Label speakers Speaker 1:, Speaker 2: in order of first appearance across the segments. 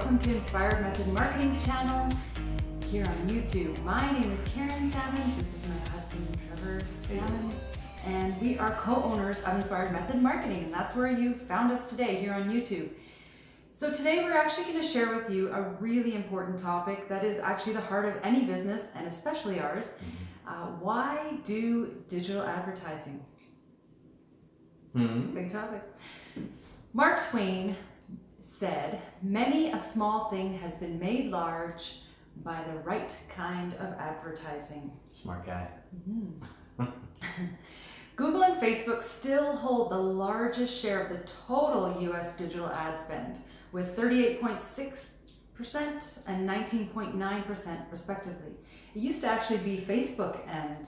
Speaker 1: welcome to Inspired Method Marketing channel here on YouTube. My name is Karen Salmons. This is my husband, Trevor Salmons, and we are co-owners of Inspired Method Marketing, and that's where you found us today here on YouTube. So today we're actually going to share with you a really important topic that is actually the heart of any business, and especially ours. Why do digital advertising? Big topic. Mark Twain said, "Many a small thing has been made large by the right kind of advertising."
Speaker 2: Smart guy.
Speaker 1: Google and Facebook still hold the largest share of the total US digital ad spend, with 38.6% and 19.9% respectively. It used to actually be Facebook and,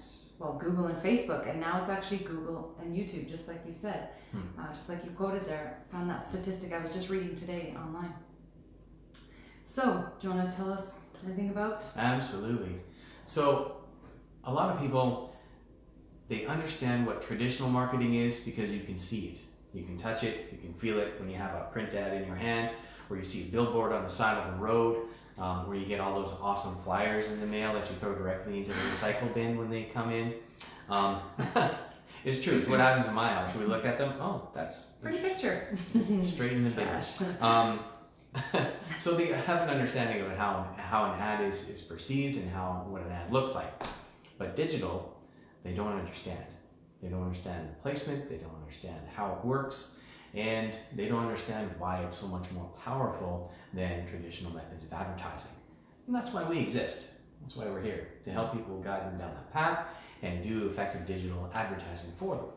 Speaker 1: Google and Facebook, and now it's actually Google and YouTube, just like you said. Just like you quoted there. Found that statistic I was just reading today online. So, do you want to tell us anything about?
Speaker 2: Absolutely. So, a lot of people, they understand what traditional marketing is because you can see it. You can touch it, you can feel it when you have a print ad in your hand, or you see a billboard on the side of the road, where you get all those awesome flyers in the mail that you throw directly into the recycle bin when they come in. It's true. It's what happens in my house. We look at them. Oh, that's
Speaker 1: pretty picture.
Speaker 2: Straight in the bin. So they have an understanding of how an ad is perceived and what an ad looks like. But digital, they don't understand. They don't understand the placement. They don't understand how it works, and they don't understand why it's so much more powerful than traditional methods of advertising. And that's why we exist. That's why we're here, to help people guide them down that path and do effective digital advertising for them.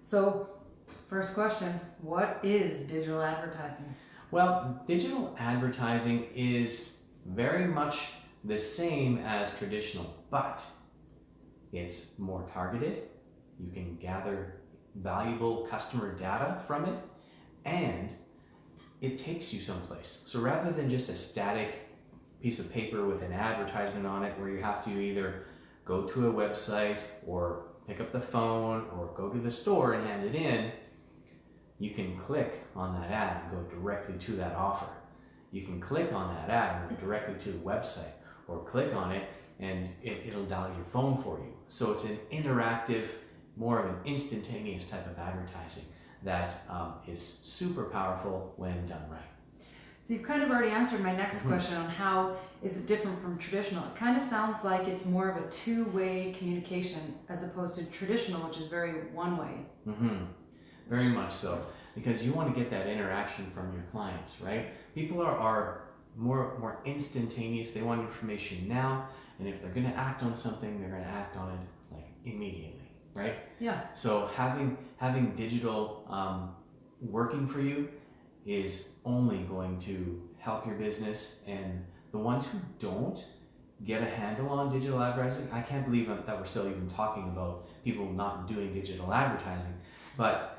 Speaker 1: So, first question, what is digital advertising?
Speaker 2: Well, digital advertising is very much the same as traditional, but it's more targeted. You can gather valuable customer data from it, and it takes you someplace. So rather than just a static piece of paper with an advertisement on it where you have to either go to a website or pick up the phone or go to the store and hand it in, you can click on that ad and go directly to that offer. You can click on that ad and go directly to the website, or click on it and it'll dial your phone for you. So it's an interactive, more of an instantaneous type of advertising that is super powerful when done right.
Speaker 1: So you've kind of already answered my next question on how is it different from traditional. It kind of sounds like it's more of a two-way communication as opposed to traditional, which is very one-way.
Speaker 2: Very much so, because you want to get that interaction from your clients, right? People are more instantaneous. They want information now, and if they're going to act on something, they're going to act on it like immediately, right?
Speaker 1: Yeah.
Speaker 2: So having digital working for you is only going to help your business, and the ones who don't get a handle on digital advertising, I can't believe that we're still even talking about people not doing digital advertising. But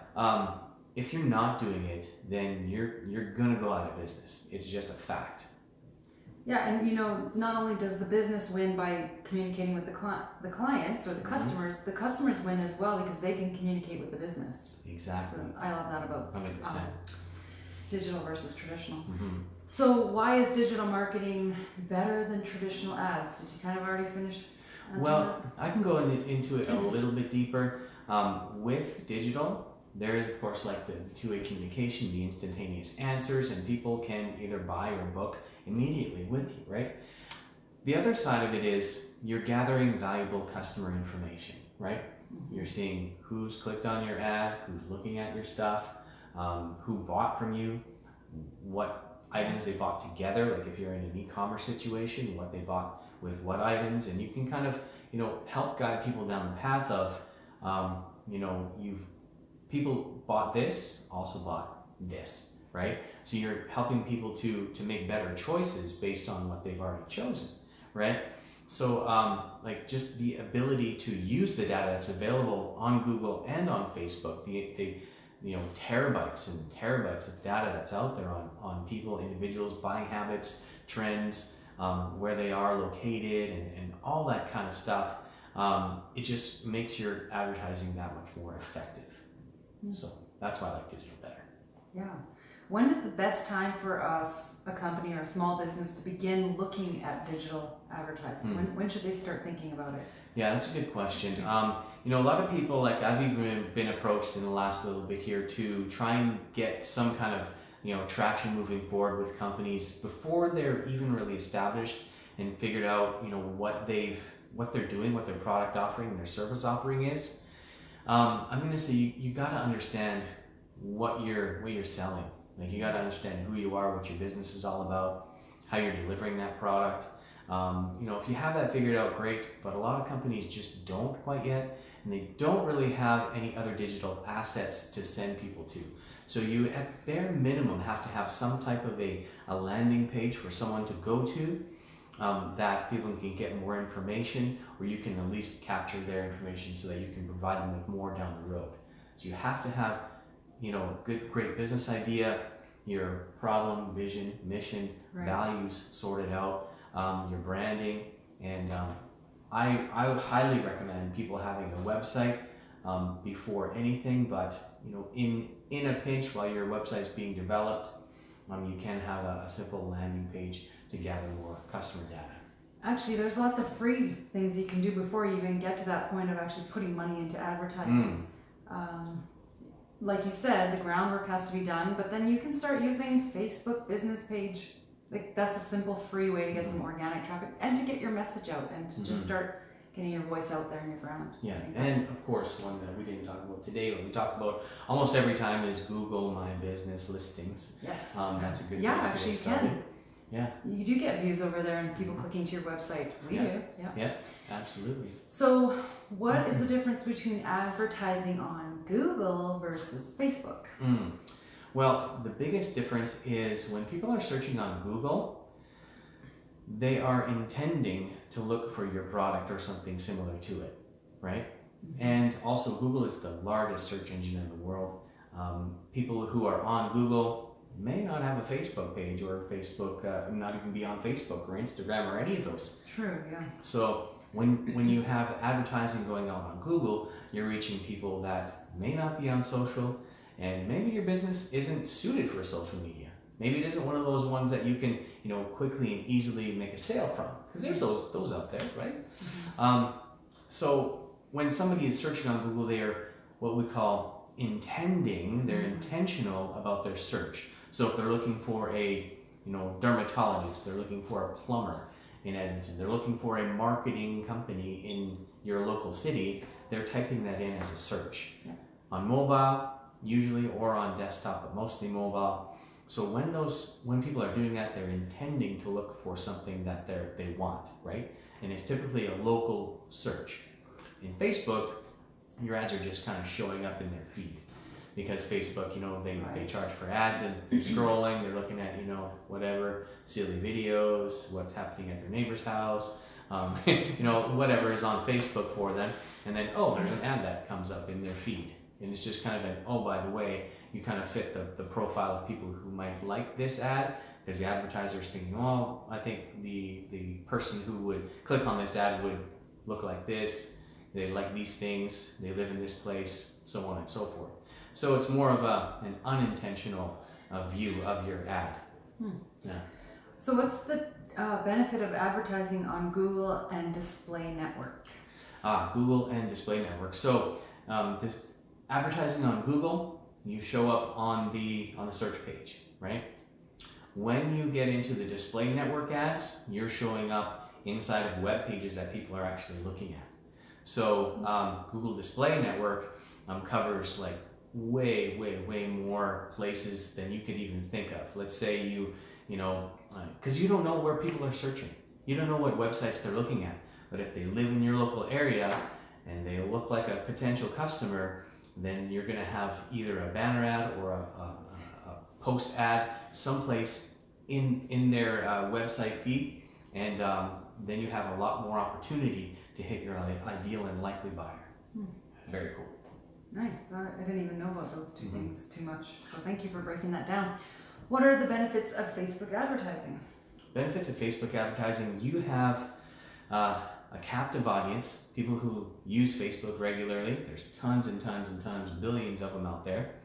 Speaker 2: if you're not doing it, then you're gonna go out of business. It's just a fact.
Speaker 1: Yeah, and not only does the business win by communicating with the clients or the customers win as well because they can communicate with the business.
Speaker 2: Exactly.
Speaker 1: So I love that about
Speaker 2: 100%.
Speaker 1: Digital versus traditional. So why is digital marketing better than traditional ads? Did you kind of already finish answering that?
Speaker 2: I can go into it a little bit deeper. With digital, there is, of course, like the two-way communication, the instantaneous answers, and people can either buy or book immediately with you, right? The other side of it is you're gathering valuable customer information, right? You're seeing who's clicked on your ad, who's looking at your stuff, who bought from you, what items they bought together, like if you're in an e-commerce situation, what they bought with what items, and you can kind of, help guide people down the path of, people bought this, also bought this, right? So you're helping people to make better choices based on what they've already chosen, right? So just the ability to use the data that's available on Google and on Facebook, the terabytes and terabytes of data that's out there on people, individuals, buying habits, trends, where they are located, and all that kind of stuff. It just makes your advertising that much more effective. So that's why I like digital better.
Speaker 1: Yeah. When is the best time for us, a company or a small business, to begin looking at digital advertising? When should they start thinking about it?
Speaker 2: Yeah, that's a good question. You know, a lot of people, like I've even been approached in the last little bit here to try and get some kind of, you know, traction moving forward with companies before they're even really established and figured out, you know, what they're doing, what their product offering, their service offering is. I'm going to say you got to understand what you're selling. Like, you got to understand who you are, what your business is all about, how you're delivering that product. You know, if you have that figured out, great, but a lot of companies just don't quite yet, and they don't really have any other digital assets to send people to. So you, at bare minimum, have to have some type of a landing page for someone to go to, that people can get more information, or you can at least capture their information so that you can provide them with more down the road. So you have to have, you know, great business idea, your problem, vision, mission, values sorted out, your branding, and I would highly recommend people having a website before anything. But you know, in a pinch, while your website's being developed, you can have a simple landing page to gather more customer data.
Speaker 1: Actually, there's lots of free things you can do before you even get to that point of actually putting money into advertising. Like you said, the groundwork has to be done, but then you can start using Facebook business page. Like, that's a simple, free way to get some organic traffic and to get your message out and to just start getting your voice out there in your brand.
Speaker 2: Yeah, and of course, one that we didn't talk about today, but we talk about almost every time, is Google My Business listings.
Speaker 1: Yes.
Speaker 2: That's a good
Speaker 1: yeah,
Speaker 2: place
Speaker 1: actually
Speaker 2: to get started.
Speaker 1: You can.
Speaker 2: Yeah.
Speaker 1: You do get views over there and people clicking to your website. We do. Yeah.
Speaker 2: Yeah, absolutely.
Speaker 1: So, what is the difference between advertising on Google versus Facebook?
Speaker 2: Well, the biggest difference is when people are searching on Google, they are intending to look for your product or something similar to it, right? And also, Google is the largest search engine in the world. People who are on Google may not have a Facebook page, or Facebook, not even be on Facebook or Instagram or any of those.
Speaker 1: True, yeah.
Speaker 2: So when you have advertising going out on Google, you're reaching people that may not be on social, and maybe your business isn't suited for social media. Maybe it isn't one of those ones that you can, you know, quickly and easily make a sale from, because there's those out there, right? So when somebody is searching on Google, they are what we call intending. They're intentional about their search. So if they're looking for a, you know, dermatologist, they're looking for a plumber in Edmonton, they're looking for a marketing company in your local city, they're typing that in as a search. On mobile, usually, or on desktop, but mostly mobile. So when people are doing that, they're intending to look for something that they want, right? And it's typically a local search. In Facebook, your ads are just kind of showing up in their feed, because Facebook, you know, they charge for ads, and they're scrolling, they're looking at, you know, whatever, silly videos, what's happening at their neighbor's house, you know, whatever is on Facebook for them. And then, oh, there's an ad that comes up in their feed. And it's just kind of an, oh, by the way, you kind of fit the profile of people who might like this ad, because the advertiser is thinking, oh, I think the person who would click on this ad would look like this, they like these things, they live in this place, so on and so forth. So it's more of an unintentional view of your ad. Yeah.
Speaker 1: So what's the benefit of advertising on Google and Display Network?
Speaker 2: Google and Display Network. So this advertising on Google, you show up on the search page, right? When you get into the Display Network ads, you're showing up inside of web pages that people are actually looking at. So Google Display Network covers like way more places than you could even think of. Let's say you know, because you don't know where people are searching. You don't know what websites they're looking at. But if they live in your local area and they look like a potential customer, then you're going to have either a banner ad or a post ad someplace in their website feed, and then you have a lot more opportunity to hit your ideal and likely buyer. Very cool.
Speaker 1: Nice. I didn't even know about those two things too much, so thank you for breaking that down. What are the benefits of Facebook advertising?
Speaker 2: Benefits of Facebook advertising: you have a captive audience, people who use Facebook regularly. There's tons and tons and tons, billions of them out there.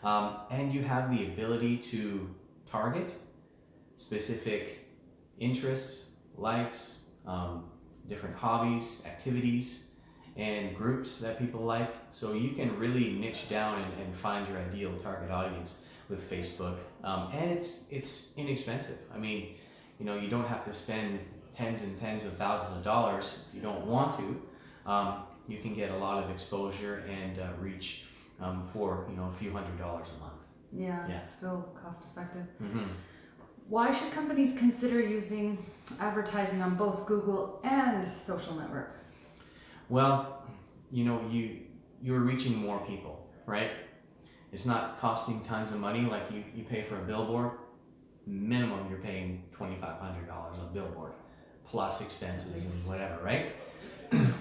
Speaker 2: And you have the ability to target specific interests, likes, different hobbies, activities, and groups that people like. So you can really niche down and find your ideal target audience with Facebook. And it's inexpensive. I mean, you know, you don't have to spend tens and tens of thousands of dollars if you don't want to. You can get a lot of exposure and reach for, you know, a few $100s a month.
Speaker 1: Yeah,
Speaker 2: Yeah.
Speaker 1: it's still cost effective.
Speaker 2: Mm-hmm.
Speaker 1: Why should companies consider using advertising on both Google and social networks?
Speaker 2: Well, you know, you're reaching more people, right? It's not costing tons of money like you pay for a billboard. Minimum, you're paying $2,500 on a billboard, plus expenses and whatever, right?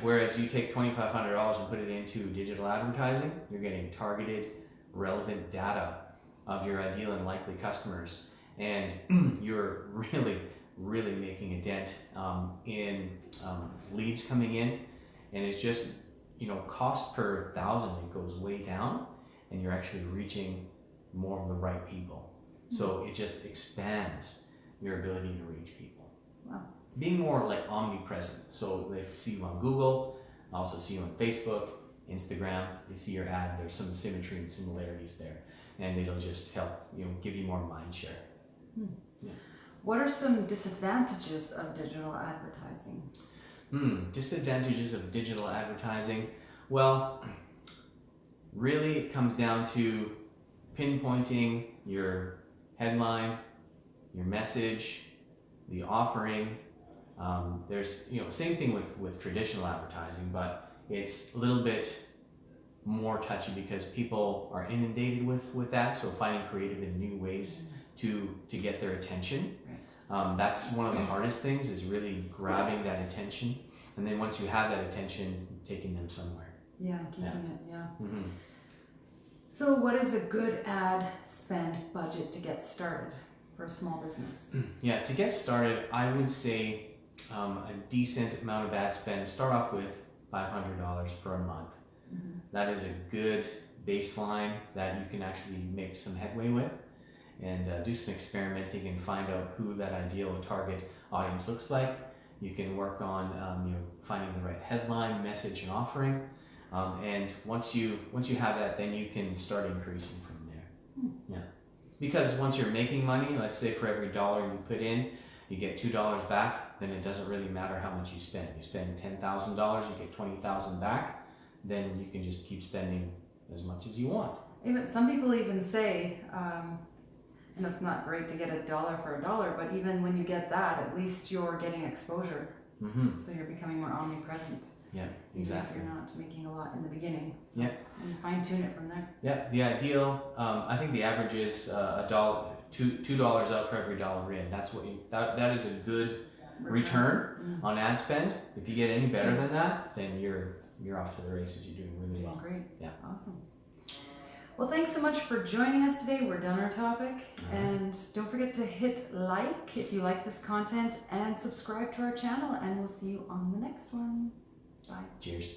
Speaker 2: Whereas you take $2,500 and put it into digital advertising, you're getting targeted, relevant data of your ideal and likely customers, and you're really making a dent in leads coming in, and it's just, you know, cost per thousand, it goes way down, and you're actually reaching more of the right people. So it just expands your ability to reach people.
Speaker 1: Wow.
Speaker 2: Being more like omnipresent. So they see you on Google, also see you on Facebook, Instagram, they see your ad, there's some symmetry and similarities there. And it'll just help, you know, give you more mind share. Yeah.
Speaker 1: What are some disadvantages of digital advertising?
Speaker 2: Disadvantages of digital advertising. Well, really it comes down to pinpointing your headline, your message, the offering. There's, you know, same thing with traditional advertising, but it's a little bit more touchy because people are inundated with that. So finding creative and new ways to get their attention. That's one of the hardest things, is really grabbing that attention. And then once you have that attention, taking them somewhere.
Speaker 1: Yeah, keeping it, yeah.
Speaker 2: Mm-hmm.
Speaker 1: So what is a good ad spend budget to get started for a small business?
Speaker 2: Yeah, to get started, I would say a decent amount of ad spend. Start off with $500 for a month.
Speaker 1: Mm-hmm.
Speaker 2: That is a good baseline that you can actually make some headway with, and do some experimenting and find out who that ideal target audience looks like. You can work on you know, finding the right headline, message, and offering. And once you have that, then you can start increasing from there. Yeah, because once you're making money, let's say for every dollar you put in, you get $2 back. Then it doesn't really matter how much you spend. You spend $10,000, you get $20,000 back. Then you can just keep spending as much as you want.
Speaker 1: Even some people even say, and it's not great to get $1 for $1, but even when you get that, at least you're getting exposure.
Speaker 2: Mm-hmm.
Speaker 1: So you're becoming more omnipresent.
Speaker 2: Yeah, exactly.
Speaker 1: Even if you're not making a lot in the beginning. So,
Speaker 2: yeah.
Speaker 1: And you fine tune it from there.
Speaker 2: Yeah, the ideal, I think the average is $2 out for every dollar in. That's what that is a good return on ad spend. If you get any better than that, then you're off to the races. You're doing really well.
Speaker 1: Great.
Speaker 2: Yeah.
Speaker 1: Awesome. Well, thanks so much for joining us today. We're done our topic. And don't forget to hit like if you like this content, and subscribe to our channel, and we'll see you on the next one. Bye.
Speaker 2: Cheers.